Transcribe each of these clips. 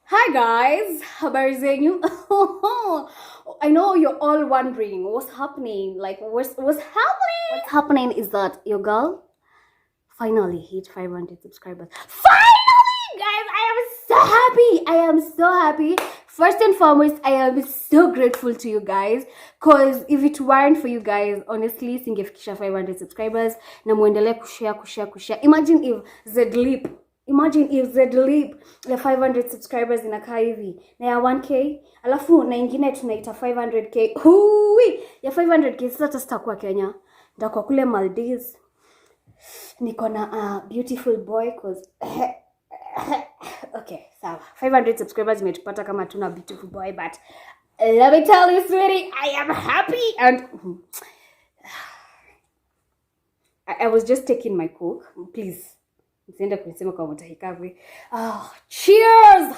Hi guys, habari zenyu? I know you're all wondering what's happening. Like what's happening? What's happening is that your girl finally hit 500 subscribers. Finally, guys, I am so happy. I am so happy. First and foremost, I am so grateful to you guys, cause if it weren't for you guys, honestly, singefikisha 500 subscribers na muendelee kushare. Imagine if Zedlip ya 500 subscribers inakaa hivi na ya 1k alafu na ingine tunaita 500k. Hui, ya 500k sasa sitakuwa Kenya, nitakuwa kule Maldives. Niko na beautiful boy cause okay, sawa. 500 subscribers imetupata kama tuna beautiful boy, but let me tell you, sweetie, I am happy and I was just taking my coke. Please. Cheers!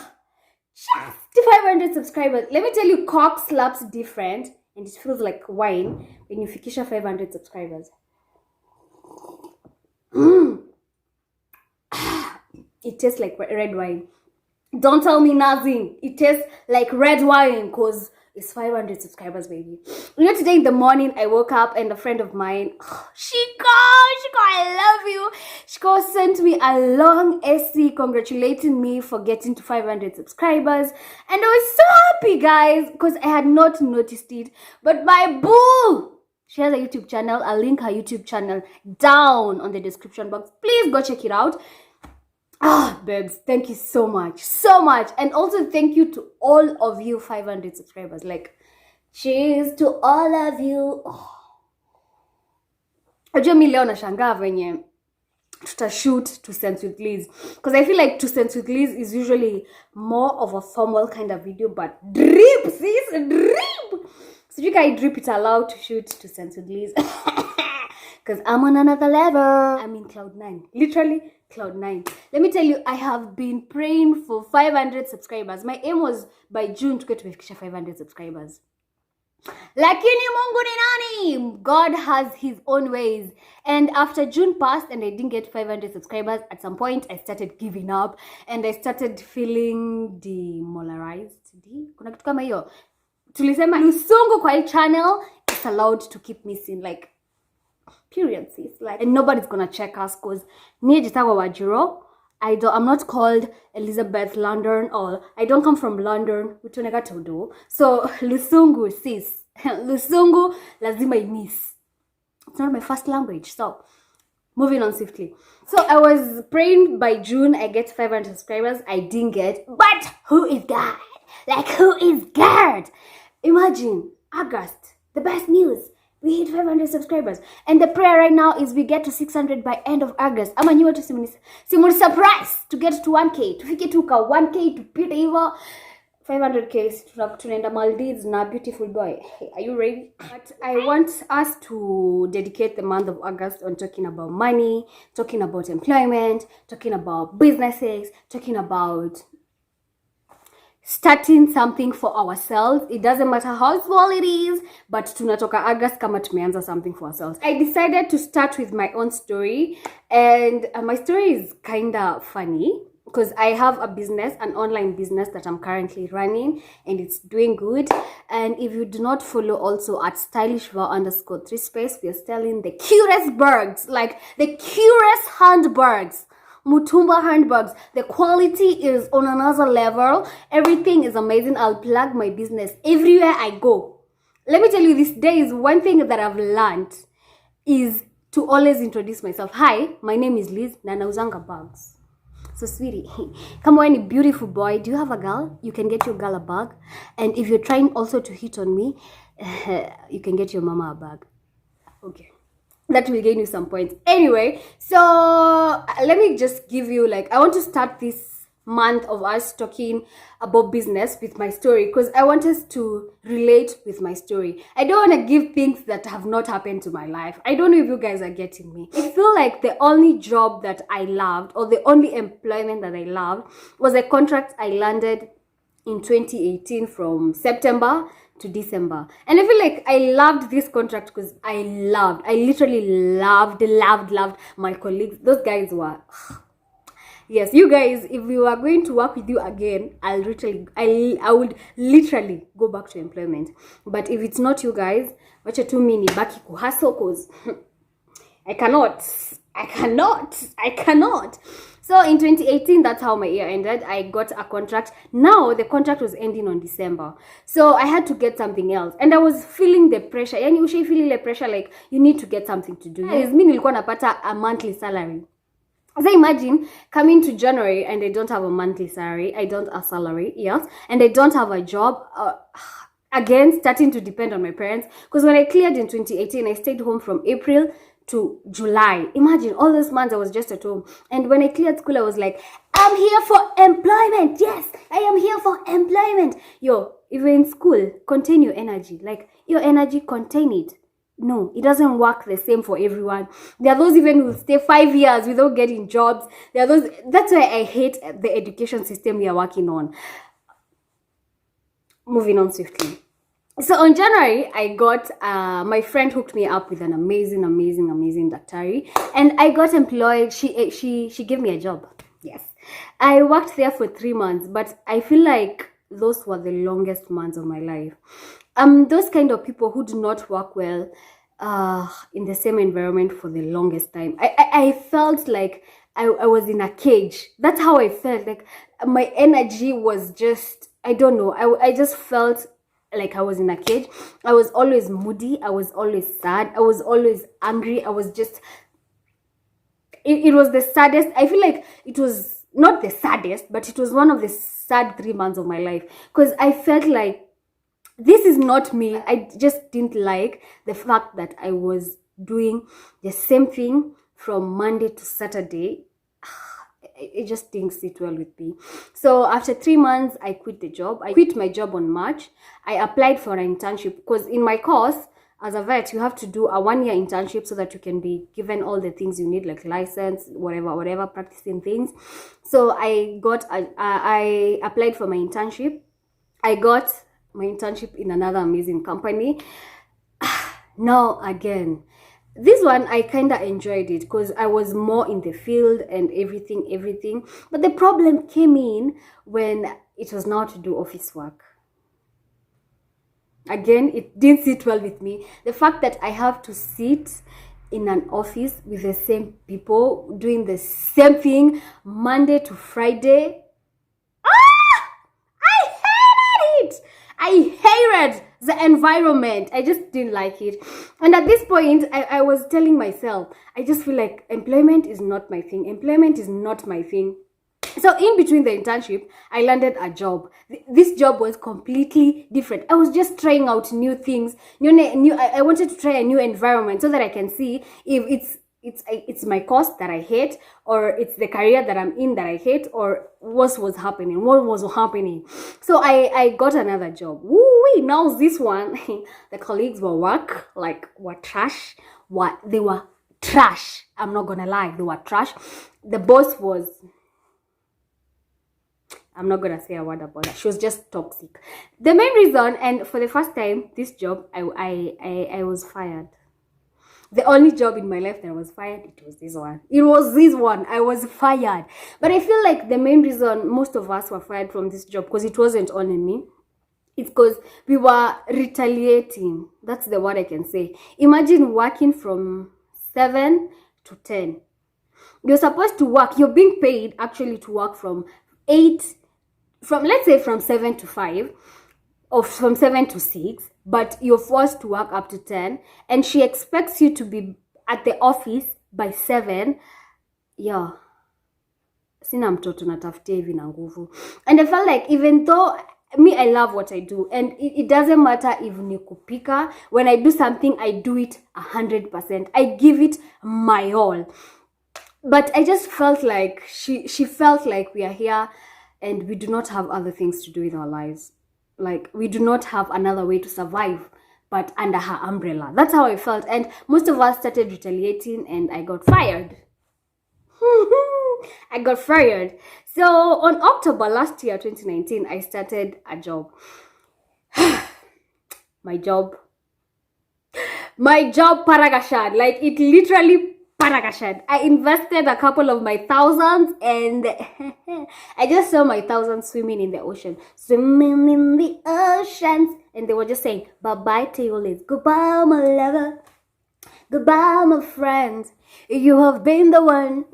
Cheers to 500 subscribers. Let me tell you, coke slaps different and it feels like wine when you fikisha 500 subscribers. It tastes like red wine. Don't tell me nothing. It tastes like red wine because it's 500 subscribers, baby. You know, today in the morning, I woke up and a friend of mine, Shiko, I love you. Shiko sent me a long essay congratulating me for getting to 500 subscribers. And I was so happy, guys, because I had not noticed it. But my boo, she has a YouTube channel. I'll link her YouTube channel down on the description box. Please go check it out. Babes, thank you so much. And also thank you to all of you 500 subscribers. Like, cheers to all of you. Ajua mi leo nashangaa venye tutashoot to Sense with Liz, because I feel like to Sense with Liz is usually more of a formal kind of video, but drip, sis, drip. So you guys drip it allowed to shoot to Sense with Liz. Because I'm on another level. I'm in cloud 9. Literally cloud 9. Let me tell you, I have been praying for 500 subscribers. My aim was by June to get to 500 subscribers. Lakini Mungu ni nani? God has his own ways. And after June passed and I didn't get 500 subscribers, at some point I started giving up and I started feeling demoralized. Kuna kitu kama hiyo. Tulisema Lusungu kwa hii channel is allowed to keep missing, like, period, sis. Like, and nobody's gonna check us because I'm not called Elizabeth London, or I don't come from London. So Lusungu, sis. Lusungu lazima I miss. It's not my first language. So moving on swiftly. So I was praying by June I get 500 subscribers. I didn't get. But who is God? Like, who is God? Imagine August, the best news. We hit 500 subscribers. And the prayer right now is we get to 600 by end of August. Ama nyiwa tu simuni surprise to get to 1k. Tufike tu ka 1k tupite hivyo 500k tunaenda Maldives na beautiful boy. Are you ready? But I want us to dedicate the month of August on talking about money, talking about employment, talking about businesses, talking about starting something for ourselves. It doesn't matter how small it is, but tunatoka August kama tumeanza something for ourselves. I decided to start with my own story, and my story is kinda funny because I have a business, an online business that I'm currently running, and it's doing good. And if you do not follow also at stylishva_3space, we are selling the cutest bags, like the cutest handbags. Mutumba handbags. The quality is on another level. Everything is amazing. I'll plug my business everywhere I go. Let me tell you, these days, one thing that I've learned is to always introduce myself. Hi, my name is Liz, na nauzanga bags. So sweetie, come on, beautiful boy, do you have a girl? You can get your girl a bag. And if you're trying also to hit on me, you can get your mama a bag. Okay. That will gain you some points. Anyway, so let me just give you, like, I want to start this month of us talking about business with my story because I want us to relate with my story. I don't want to give things that have not happened to my life. I don't know if you guys are getting me. I feel like the only job that I loved, or the only employment that I loved, was a contract I landed in 2018 from September to December. And I feel like I loved this contract because I literally loved my colleagues. Those guys were Yes, you guys, if we were going to work with you again, I would literally go back to employment. But if it's not you guys, wacha tu mini baki kuhustle cause I cannot. So in 2018, that's how my year ended. I got a contract. Now the contract was ending on December. So I had to get something else. And I was feeling the pressure. And you should feel the pressure like you need to get something to do. Yes, me nilikuwa napata a monthly salary. So imagine coming to January and I don't have a monthly salary. I don't have a salary, yes. And I don't have a job. Again, starting to depend on my parents. Because when I cleared in 2018, I stayed home from April to July. Imagine all those months I was just at home. And when I cleared school, I was like, I'm here for employment. Yes, I am here for employment. Yo, if you're in school, contain your energy. Like, your energy, contain it. No, it doesn't work the same for everyone. There are those even who will stay 5 years without getting jobs. There are those. That's why I hate the education system we are working on. Moving on swiftly. So on January, I got, my friend hooked me up with an amazing daktari. And I got employed. She gave me a job. Yes. I worked there for 3 months. But I feel like those were the longest months of my life. Those kind of people who do not work well in the same environment for the longest time. I felt like I was in a cage. That's how I felt. Like my energy was just, I don't know. I just felt like I was in a cage. I was always moody. I was always sad. I was always angry. I was just, it was the saddest. I feel like it was not the saddest, but it was one of the sad 3 months of my life. Because I felt like this is not me. I just didn't like the fact that I was doing the same thing from Monday to Saturday. It just didn't sit well with me. So after 3 months, I quit the job. I quit my job on March. I applied for an internship because in my course, as a vet, you have to do a 1-year internship so that you can be given all the things you need, like license, whatever, practicing things. So I applied for my internship. I got my internship in another amazing company. Now again, this one I kind of enjoyed it because I was more in the field and everything. But the problem came in when it was now to do office work. Again, it didn't sit well with me. The fact that I have to sit in an office with the same people doing the same thing Monday to Friday. I hated the environment. I just didn't like it. And at this point, I was telling myself, I just feel like employment is not my thing. Employment is not my thing. So in between the internship, I landed a job. This job was completely different. I was just trying out new things. I wanted to try a new environment so that I can see if it's my course that I hate, or it's the career that I'm in that I hate, or what was happening. So I got another job. Woo-wee, now this one, the colleagues were trash. They were trash. I'm not gonna lie, they were trash. The boss was, I'm not gonna say a word about it. She was just toxic. The main reason, and for the first time, this job, I was fired. The only job in my life that I was fired, it was this one. I was fired. But I feel like the main reason most of us were fired from this job, because it wasn't only me, it's because we were retaliating. That's the word I can say. Imagine working from 7 to 10. You're supposed to work, you're being paid actually to work from 7 to 5, or from 7 to 6, but you're forced to work up to 10, and she expects you to be at the office by 7. Yeah. Sina mtoto natafutia hivi na nguvu. And I felt like, even though me, I love what I do, and it doesn't matter if ni kupika. When I do something, I do it 100%. I give it my all. But I just felt like she felt like we are here and we do not have other things to do with our lives. Like, we do not have another way to survive but under her umbrella. That's how I felt. And most of us started retaliating, and I got fired. I got fired. So on October last year, 2019, I started a job. My job, Paragashan. Like, it literally Paragashan. I invested a couple of my thousands and I just saw my thousands swimming in the ocean. Swimming in the oceans. And they were just saying, bye-bye to you, Liz. Goodbye, my lover. Goodbye, my friend. You have been the one.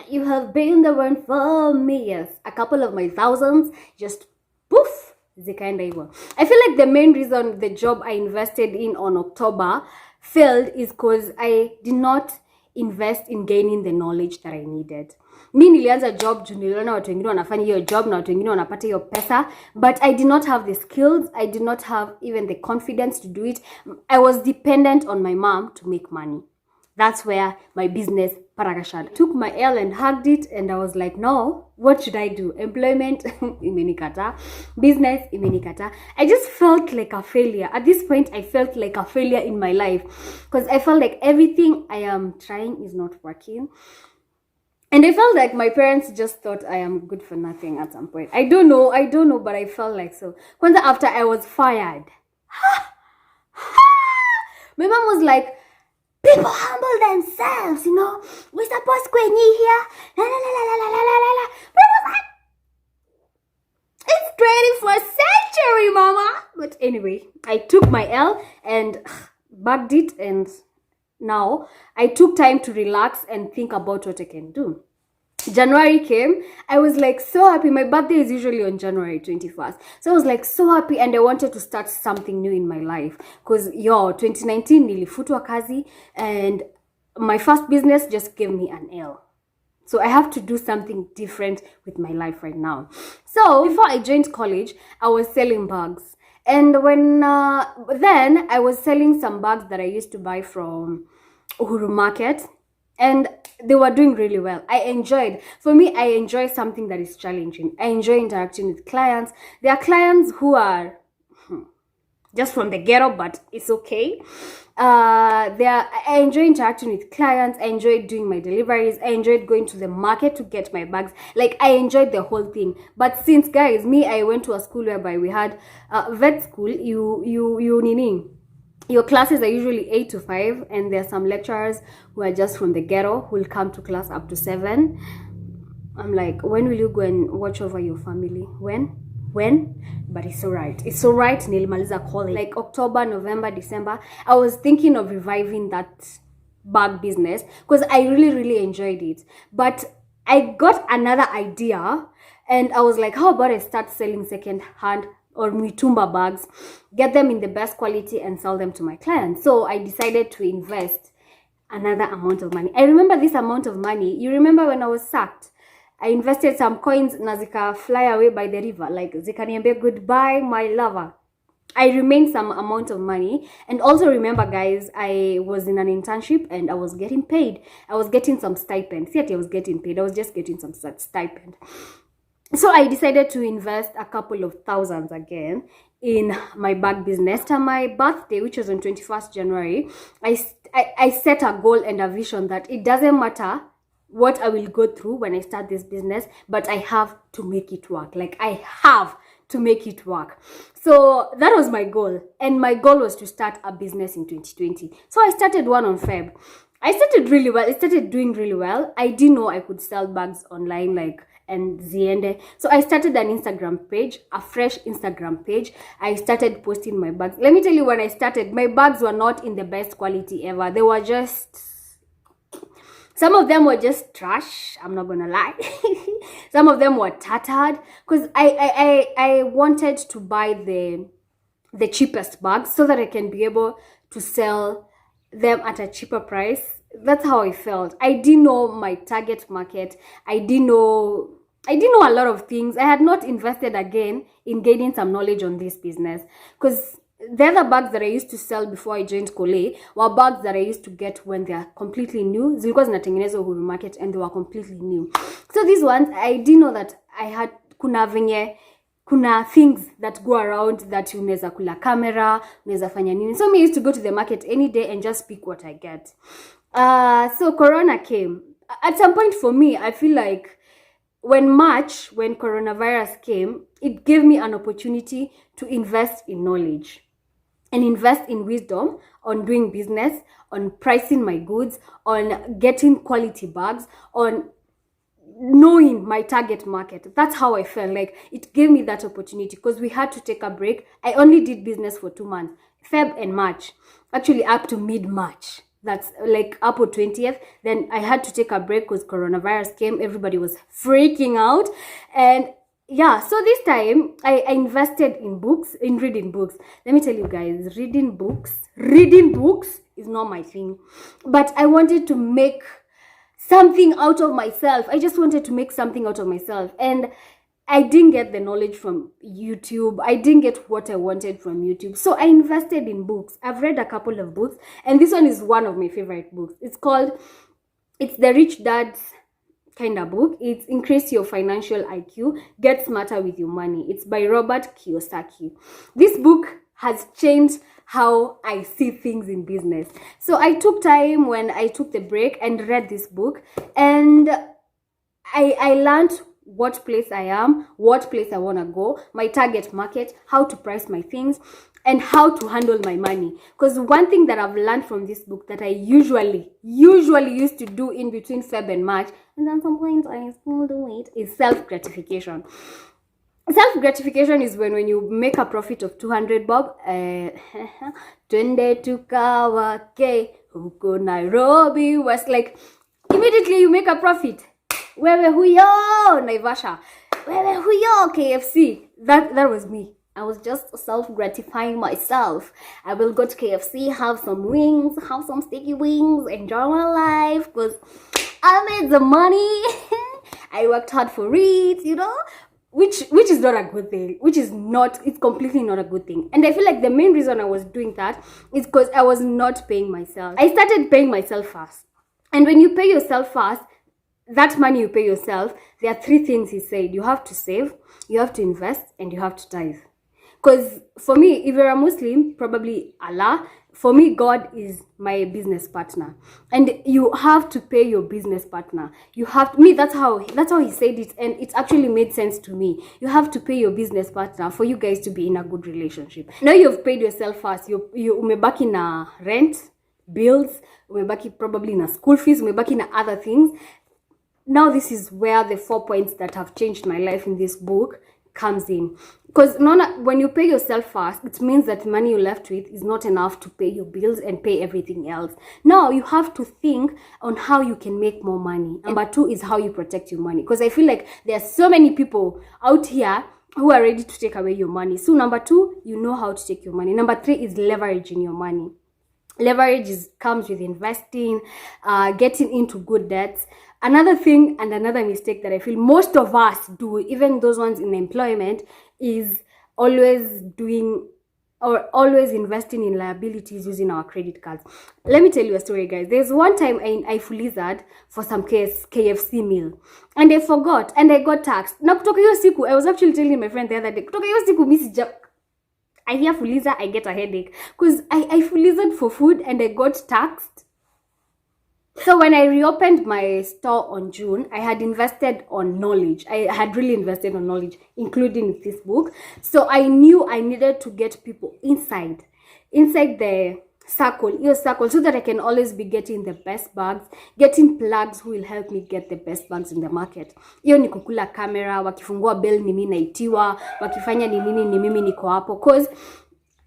You have been the one for me. Yes. A couple of my thousands just poof. I feel like the main reason the job I invested in on October failed is because I did not invest in gaining the knowledge that I needed. Mi nilianza job juu niliona watu wengine wanafanya hiyo job na watu wengine wanapata hiyo pesa, but I did not have the skills, I did not have even the confidence to do it. I was dependent on my mom to make money. That's where my business Paragashan took my L and hugged it, and I was like, no, what should I do? Employment imenikata, business imenikata. I just felt like a failure. At this point, I felt like a failure in my life because I felt like everything I am trying is not working. And I felt like my parents just thought I am good for nothing at some point. I don't know, but I felt like so. Kwanza after I was fired, my mom was like, people humble themselves, you know. We're supposed to go here. La la la la la la la la la. But I was like, it's 21st century, mama. But anyway, I took my L and bagged it, and now I took time to relax and think about what I can do. January came. I was like so happy. My birthday is usually on January 21st. So I was like so happy, and I wanted to start something new in my life. Because 2019 nilifutwa kazi, and my first business just gave me an L. So I have to do something different with my life right now. So before I joined college, I was selling bags. And when then I was selling some bags that I used to buy from Uhuru Market, and they were doing really well. I enjoy something that is challenging. I enjoy interacting with clients. There are clients who are just from the ghetto, but it's okay. I enjoy interacting with clients. I enjoyed doing my deliveries. I enjoyed going to the market to get my bags. Like, I enjoyed the whole thing. But since, guys, I went to a school whereby we had vet school. Your classes are usually 8 to 5, and there are some lecturers who are just from the ghetto who will come to class up to 7. I'm like, when will you go and watch over your family? When? But it's alright. It's alright. Nilimaliza college. Like October, November, December, I was thinking of reviving that bag business because I really, really enjoyed it. But I got another idea, and I was like, how about I start selling second-hand or mitumba bags, get them in the best quality and sell them to my clients. So I decided to invest another amount of money. I remember this amount of money. You remember when I was sacked, I invested some coins na zika fly away by the river, like zikaniambia goodbye my lover. I remained some amount of money. And also remember, guys, I was in an internship and I was getting paid. I was getting some stipend. See, I was getting paid. I was just getting some stipend. So I decided to invest a couple of thousands again in my bag business. After my birthday, which was on 21st January, I set a goal and a vision that it doesn't matter what I will go through when I start this business, but I have to make it work. Like, I have to make it work. So that was my goal. And my goal was to start a business in 2020. So I started one on Feb. I started really well. It started doing really well. I didn't know I could sell bags online, and ziende. So I started an Instagram page, a fresh Instagram page. I started posting my bags. Let me tell you, when I started, my bags were not in the best quality ever. They were just, some of them were just trash. I'm not gonna lie. Some of them were tattered because I wanted to buy the cheapest bags so that I can be able to sell them at a cheaper price. That's how I felt. I didn't know my target market. I didn't know a lot of things. I had not invested again in gaining some knowledge on this business because the other bags that I used to sell before I joined Kole were bags that I used to get when they are completely new. Zilikuwa zinatengenezwa Uhuru Market and they were completely new. So these ones, I didn't know that I had kuna things that go around that unaweza kula camera, unaweza fanya nini. So I used to go to the market any day and just pick what I get. So Corona came. At some point for me, I feel like when coronavirus came, it gave me an opportunity to invest in knowledge. and invest in wisdom on doing business, on pricing my goods, on getting quality bags, on knowing my target market. That's how I felt. Like, it gave me that opportunity because we had to take a break. I only did business for 2 months, Feb and March, actually up to mid-March. That's like April 20th. Then I had to take a break because coronavirus came. Everybody was freaking out. And yeah, so this time I invested in books, in reading books. Let me tell you guys, reading books is not my thing. But I wanted to make something out of myself. I just wanted to make something out of myself. And I didn't get the knowledge from YouTube. I didn't get what I wanted from YouTube. So I invested in books. I've read a couple of books. And this one is one of my favorite books. It's The Rich Dad's kind of book. It's Increase Your Financial IQ, Get Smarter with Your Money. It's by Robert Kiyosaki. This book has changed how I see things in business. So I took time when I took the break and read this book, and I learned what place I am, what place I want to go, my target market, how to price my things, and how to handle my money. Because one thing that I've learned from this book that I usually used to do in between Feb and March, and then sometimes I still do it, is self-gratification. Self-gratification is when you make a profit of 200 bob, twende tukawake huko Nairobi West, like immediately you make a profit. Wewe huyo Naivasha, wewe huyo KFC. That was me. I was just self-gratifying myself. I will go to KFC, have some wings, have some sticky wings, enjoy my life because I made the money. I worked hard for it, you know, which is not a good thing. It's completely not a good thing. And I feel like the main reason I was doing that is because I was not paying myself. I started paying myself fast. And when you pay yourself fast, that money you pay yourself, there are 3 things he said. You have to save, you have to invest, and you have to tithe. Because for me, if you're a Muslim, probably Allah. For me, God is my business partner. And you have to pay your business partner. You have to, that's how he said it. And it actually made sense to me. You have to pay your business partner for you guys to be in a good relationship. Now you've paid yourself first. You umebaki na rent, bills, umebaki probably na school fees, umebaki na other things. Now this is where the 4 points that have changed my life in this book comes in. Because when you pay yourself first, it means that the money you're left with is not enough to pay your bills and pay everything else. Now you have to think on how you can make more money. Number 2 is how you protect your money. Because I feel like there are so many people out here who are ready to take away your money. So number 2, you know how to take your money. Number 3 is leveraging your money. Leverage comes with investing, getting into good debts. Another thing and another mistake that I feel most of us do, even those ones in employment, is always investing in liabilities using our credit cards. Let me tell you a story, guys. There's one time I fulized for some KFC meal, and I forgot, and I got taxed. Na kutoka hiyo siku, I was actually telling my friend the other day, kutoka hiyo siku I hear fuliza, I get a headache. Because I fulized for food and I got taxed. So when I reopened my store on June, I had invested on knowledge. I had really invested on knowledge, including this book. So I knew I needed to get people inside the circle, so that I can always be getting the best bags, getting plugs who will help me get the best bags in the market. Iyo ni kukula camera, wakifungua bell ni mimi naitiwa, wakifanya ni nini ni mimi niko hapo. Because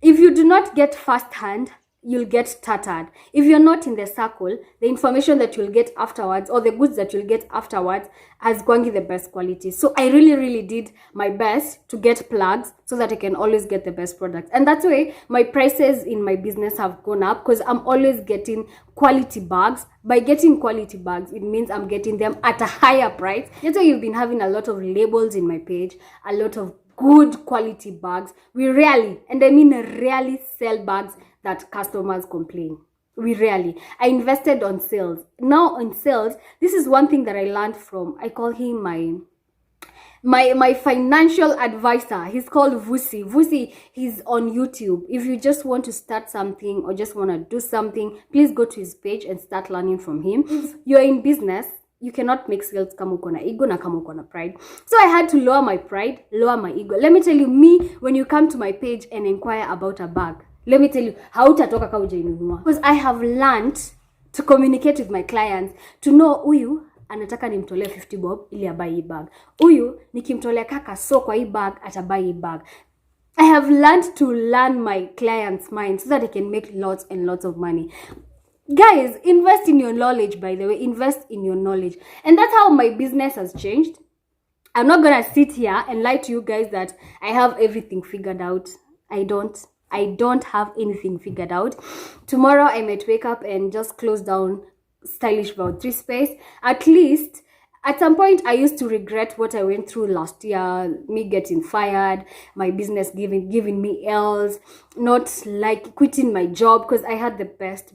if you do not get first hand, you'll get tattered. If you're not in the circle, the information that you'll get afterwards, or the goods that you'll get afterwards, is going to be the best quality. So I really did my best to get plugs so that I can always get the best products. And that's why my prices in my business have gone up, because I'm always getting quality bags. By getting quality bags, it means I'm getting them at a higher price. That's why you've been having a lot of labels in my page, a lot of good quality bags. We rarely, and I mean rarely, sell bags that customers complain. We rarely. I invested on sales. Now on sales, this is one thing that I learned from, I call him my financial advisor. He's called Vusi. Vusi, he's on YouTube. If you just want to start something or just want to do something, please go to his page and start learning from him. You're in business, you cannot make sales kama uko na ego na kama uko na pride. So I had to lower my pride, lower my ego. Let me tell you, when you come to my page and inquire about a bag, let me tell you, hautatoka kama hujainunua. Because I have learned to communicate with my clients to know huyu anataka nimtolee 50 bob ili abuy hii bag. Huyu nikimtolea kaka so kwa hii bag atabuy hii bag. I have learned to learn my clients' minds so that I can make lots and lots of money. Guys, invest in your knowledge, by the way. Invest in your knowledge. And that's how my business has changed. I'm not gonna sit here and lie to you guys that I have everything figured out. I don't have anything figured out. Tomorrow I might wake up and just close down Stylish Boundary Space. At least at some point I used to regret what I went through last year, me getting fired, my business giving me L's, not like quitting my job, because I had the best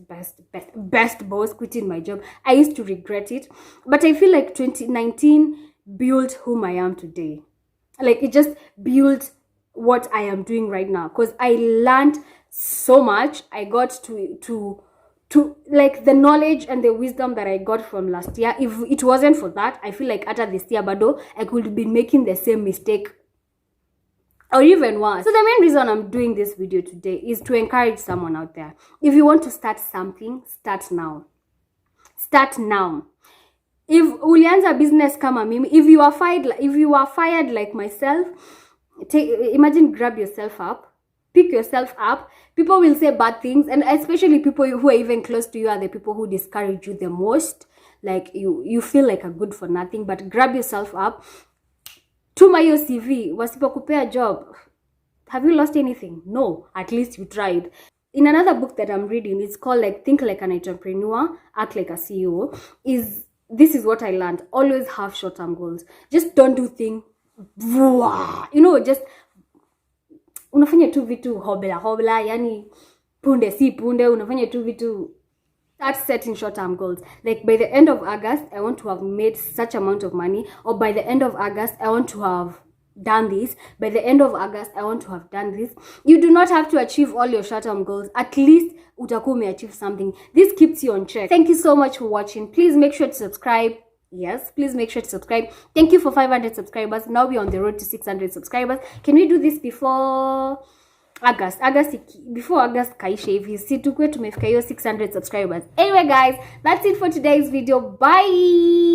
boss. Quitting my job, I used to regret it, but I feel like 2019 built whom I am today. Like, it just built what I am doing right now, because I learned so much. I got to like the knowledge and the wisdom that I got from last year. If it wasn't for that, I feel like after this year, bado, I could be making the same mistake or even worse. So the main reason I'm doing this video today is to encourage someone out there. If you want to start something, start now. Start now. If ulianza business kama mimi, if you are fired like myself, imagine, grab yourself up, pick yourself up. People will say bad things, and especially people who are even close to you are the people who discourage you the most. Like, you feel like a good for nothing, but grab yourself up. Tuma your CV, wasipokupea job. Have you lost anything? No, at least you tried. In another book that I'm reading, it's called like Think Like an Entrepreneur, Act Like a CEO. This is what I learned. Always have short-term goals. Just don't do things, just unafanya tu vitu hobla, yani punde si punde, unafanya tu vitu. Start setting short-term goals. Like, by the end of August, I want to have made such amount of money, or by the end of August, I want to have done this. By the end of August, I want to have done this. You do not have to achieve all your short-term goals. At least utakuwa umeachieve something. This keeps you on track. Thank you so much for watching. Please make sure to subscribe. Yes, please make sure to subscribe. Thank you for 500 subscribers. Now we're on the road to 600 subscribers. Can we do this before August? Before August kaisha hivi, si tukue tumefika hiyo 600 subscribers. Anyway guys, that's it for today's video. Bye.